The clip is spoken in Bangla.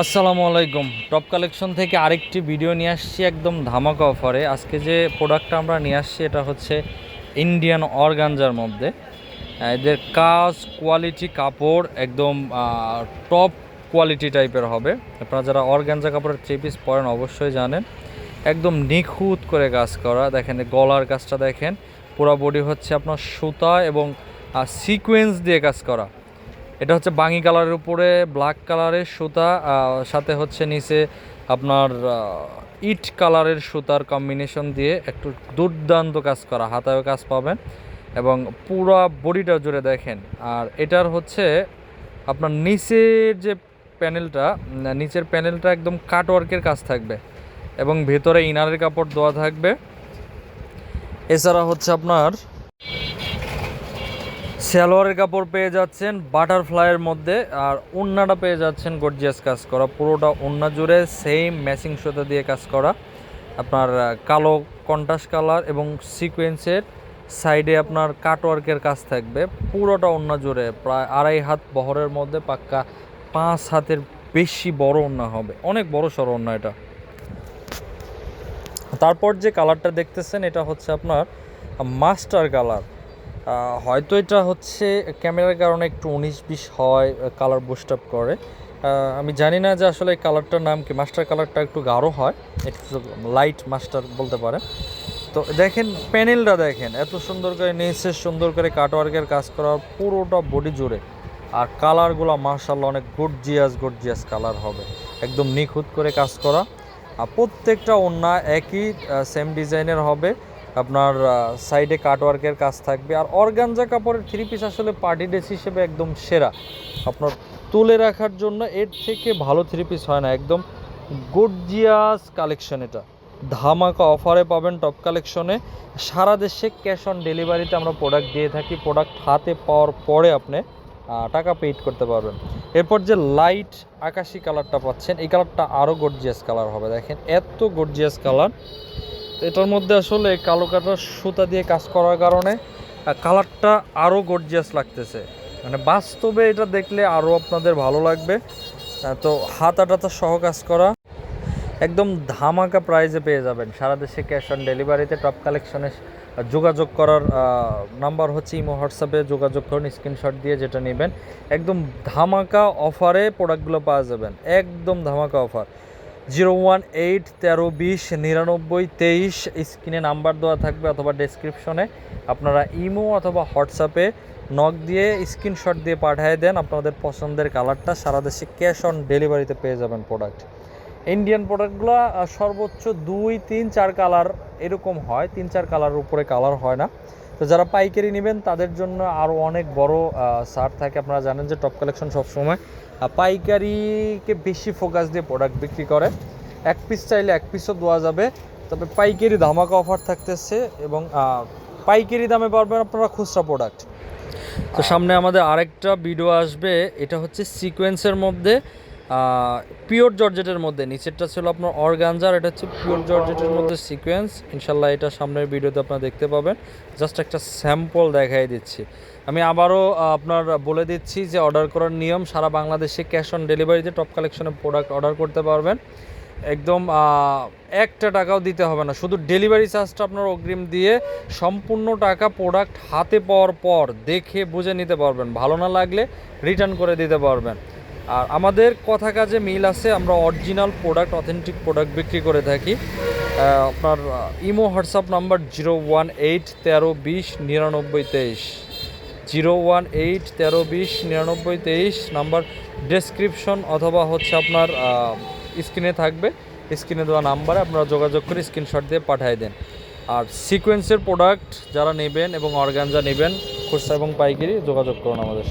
আসসালামু আলাইকুম। টপ কালেকশন থেকে আরেকটি ভিডিও নিয়ে আসছি একদম ধামাকা অফারে। আজকে যে প্রোডাক্টটা আমরা নিয়ে আসছি এটা হচ্ছে ইন্ডিয়ান অর্গানজার মধ্যে। এদের কাজ কোয়ালিটি কাপড় একদম টপ কোয়ালিটি টাইপের হবে। আপনারা যারা অর্গানজা কাপড়ের থ্রি পিস পরেন অবশ্যই জানেন, একদম নিখুঁত করে কাজ করা। দেখেন গলার কাজটা দেখেন, পুরো বডি হচ্ছে আপনার সুতা এবং সিকোয়েন্স দিয়ে কাজ করা। এটা হচ্ছে বাঙ্গি কালারের উপরে ব্ল্যাক কালারের সুতা, সাথে হচ্ছে নিচে আপনার ইট কালারের সুতার কম্বিনেশন দিয়ে একটু দুর্দান্ত কাজ করা, হাতায়ও কাজ পাবেন এবং পুরো বডিটা জুড়ে দেখেন। আর এটার হচ্ছে আপনার নিচের যে প্যানেলটা, নিচের প্যানেলটা একদম কাটওয়ার্কের কাজ থাকবে এবং ভেতরে ইনারের কাপড় দেওয়া থাকবে। এছাড়া হচ্ছে আপনার সালোয়ারের কাপড় পেয়ে যাচ্ছেন বাটারফ্লাইয়ের মধ্যে, আর ওড়নাটা পেয়ে যাচ্ছেন গর্জিয়াস কাজ করা। পুরোটা ওড়না জুড়ে সেম ম্যাচিং সুতা দিয়ে কাজ করা। আপনার কালো কন্ট্রাস্ট কালার এবং সিকোয়েন্সের সাইডে আপনার কাটওয়ার্কের কাজ থাকবে। পুরোটা ওড়না জুড়ে প্রায় 2.5 হাত বহরের মধ্যে, পাক্কা 5 হাতের বেশি বড় ওড়না হবে, অনেক বড় সড়ো ওড়না এটা। তারপর যে কালারটা দেখতেছেন এটা হচ্ছে আপনার মাস্টার কালার। হয়তো এটা হচ্ছে ক্যামেরার কারণে একটু 19-20 হয়, কালার বুস্ট আপ করে। আমি জানি না যে আসলে এই কালারটার নাম কি। মাস্টার কালারটা একটু গাঢ় হয়, একটু লাইট মাস্টার বলতে পারেন। তো দেখেন প্যানেলটা দেখেন, এত সুন্দর করে নিচে সুন্দর করে কাটওয়ার্কের কাজ করা পুরোটা বডি জুড়ে। আর কালারগুলো মাশাআল্লাহ অনেক গর্জিয়াস কালার হবে, একদম নিখুঁত করে কাজ করা। আর প্রত্যেকটা ওড়না একই সেম ডিজাইনের হবে। আপনার সাইডে কাটওয়ার্কের কাজ থাকবে। আর অর্গানজা কাপড়ের থ্রি পিস আসলে পার্টি ড্রেস হিসেবে একদম সেরা। আপনার তুলে রাখার জন্য এর থেকে ভালো থ্রি পিস হয় না। একদম গর্জিয়াস কালেকশন, এটা ধামাকা অফারে পাবেন টপ কালেকশনে। সারা দেশে ক্যাশ অন ডেলিভারিতে আমরা প্রোডাক্ট দিয়ে থাকি। প্রোডাক্ট হাতে পাওয়ার পরে আপনি টাকা পেইড করতে পারবেন। এরপর যে লাইট আকাশি কালারটা পাচ্ছেন, এই কালারটা আরও গর্জিয়াস কালার হবে। দেখেন এত গর্জিয়াস কালার। এটার মধ্যে আসলে কালো কাটার সুতা দিয়ে কাজ করার কারণে কালারটা আরও গর্জিয়াস লাগতেছে। মানে বাস্তবে এটা দেখলে আরও আপনাদের ভালো লাগবে। তো হাতাটা সহ কাজ করা, একদম ধামাকা প্রাইজে পেয়ে যাবেন। সারা দেশে ক্যাশ অন ডেলিভারিতে টপ কালেকশনে যোগাযোগ করার নাম্বার হচ্ছে ইমো, হোয়াটসঅ্যাপে যোগাযোগ করুন স্ক্রিনশট দিয়ে যেটা নেবেন। একদম ধামাকা অফারে প্রোডাক্টগুলো পাওয়া যাবেন, একদম ধামাকা অফার। 018 13 20 99 23 স্ক্রিনে নাম্বার দেওয়া থাকবে অথবা ডেসক্রিপশনে। আপনারা ইমো অথবা হোয়াটসঅ্যাপে নক দিয়ে স্ক্রিনশট দিয়ে পাঠিয়ে দেন আপনাদের পছন্দের কালারটা। সারা দেশে ক্যাশ অন ডেলিভারিতে পেয়ে যাবেন প্রোডাক্ট। ইন্ডিয়ান প্রোডাক্টগুলো সর্বোচ্চ 2, 3, 4 কালার এরকম হয়, 3-4 কালারের উপরে কালার হয় না। তো যারা পাইকারি নেবেন তাদের জন্য আরও অনেক বড় ছাড় থাকে। আপনারা জানেন যে টপ কালেকশন সবসময় পাইকারিকে বেশি ফোকাস দিয়ে প্রোডাক্ট বিক্রি করে। এক পিস চাইলে এক পিসও দেওয়া যাবে, তবে পাইকারি ধামাকা অফার থাকতেছে এবং পাইকারি দামে পারবেন আপনারা খুচরা প্রোডাক্ট। তো সামনে আমাদের আরেকটা ভিডিও আসবে, এটা হচ্ছে সিকোয়েন্সের মধ্যে, পিওর জর্জেটের মধ্যে। নিচেরটা ছিল আপনার অর্গানজার, এটা হচ্ছে পিওর জর্জেটের মধ্যে সিকোয়েন্স। ইনশাল্লাহ এটা সামনের ভিডিওতে আপনারা দেখতে পাবেন। জাস্ট একটা স্যাম্পল দেখাই দিচ্ছি। আমি আবারও আপনার বলে দিচ্ছি যে অর্ডার করার নিয়ম, সারা বাংলাদেশে ক্যাশ অন ডেলিভারিতে টপ কালেকশনের প্রোডাক্ট অর্ডার করতে পারবেন। একদম একটা টাকাও দিতে হবে না, শুধু ডেলিভারি চার্জটা আপনার অগ্রিম দিয়ে সম্পূর্ণ টাকা প্রোডাক্ট হাতে পাওয়ার পর দেখে বুঝে নিতে পারবেন। ভালো না লাগলে রিটার্ন করে দিতে পারবেন। আর আমাদের কথা কাজে মিল আছে, আমরা অরিজিনাল প্রোডাক্ট, অথেন্টিক প্রোডাক্ট বিক্রি করে থাকি। আপনার imo WhatsApp number 018 13 20 99 23, 018 13 20 99 23 number description অথবা হচ্ছে আপনার স্ক্রিনে থাকবে। স্ক্রিনে দেওয়া নাম্বারে আপনারা যোগাযোগ করে স্ক্রিনশট দিয়ে পাঠিয়ে দেন। আর সিকোয়েন্সের প্রোডাক্ট যারা নেবেন এবং অর্গানজা নেবেন খুচরা এবং পাইকারি, যোগাযোগ করুন আমাদের।